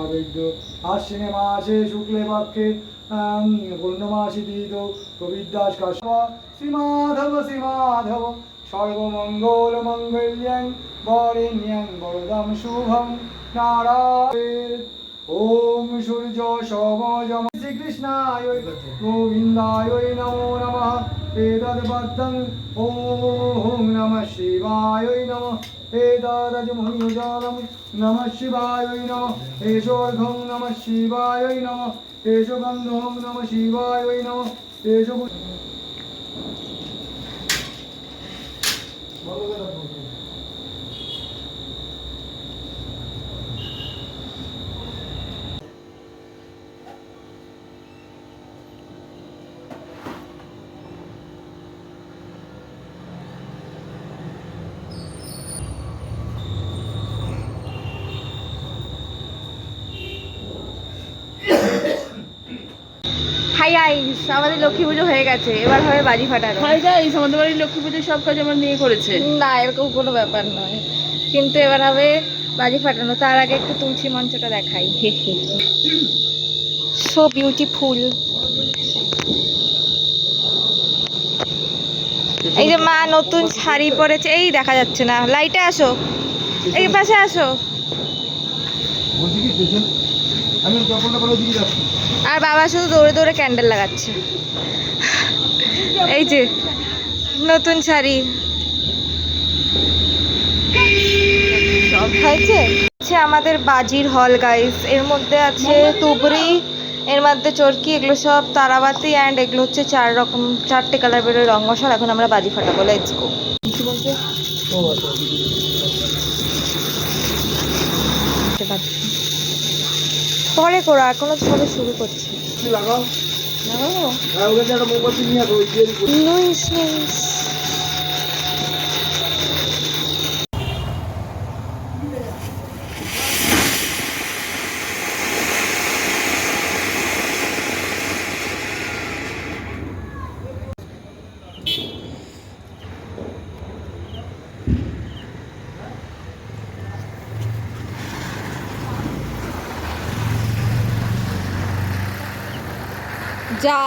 বৈদ্য আশ্বিনে মাসে শুক্লে পক্ষে পূর্ণমাসী তীত কবিদাস কাশ্যপ শ্রীমাধব শ্রীমাধব সর্বমঙ্গল মঙ্গল্যং বরেণ্যং বরদম শুভং নারায়ণ। ওম সূর্য সোম যম শ্রীকৃষ্ণায় গোবিন্দায় নমো নমঃ এতদ্বদ্ধং। ওম নমঃ শিবায় নমঃ এতদজমুনিজালং নমঃ শিবায় নমঃ এষোর্ঘং নমঃ শিবায় নমঃ এষগন্ধং নমঃ শিবায় নমঃ এষ হাই গাইস, আমাদের লক্ষ্মী পুজো হয়ে গেছে, এবার হবে বাজি ফাটানো। হাই গাইস, আমাদের বাড়ির লক্ষ্মী পুজোর সব কাজ আমার মেয়ে করেছে। না, এরকম কোনো ব্যাপার নয়, কিন্তু এবার হবে বাজি ফাটানো। তার আগে একটু তুলসী মঞ্চটা দেখাই। So beautiful. এই যে মা নতুন শাড়ি পরেছে, এই দেখা যাচ্ছে না, লাইটে আসো, এই পাশে আসো। আর বাবা শুধু দৌড়ে দৌড়ে ক্যান্ডেল লাগাচ্ছে। এই যে নতুন শাড়ি সব হয়েছে। আমাদের বাজির হল গাইস, এর মধ্যে আছে তুবড়ি, এর মধ্যে চরকি, এগুলো সব তারাবাতি, অ্যান্ড এগুলো হচ্ছে 4টে কালার বেরোয় রং মশাল। এখন আমরা বাজি ফাটাবো, লেটস গো। পরে করো, এখনো সবে শুরু করছি। লাগাও লাগাবো? আর ওখানে একটা মোমবাতি নিয়ে আসো, ওই দিয়ে নইস নইস। যা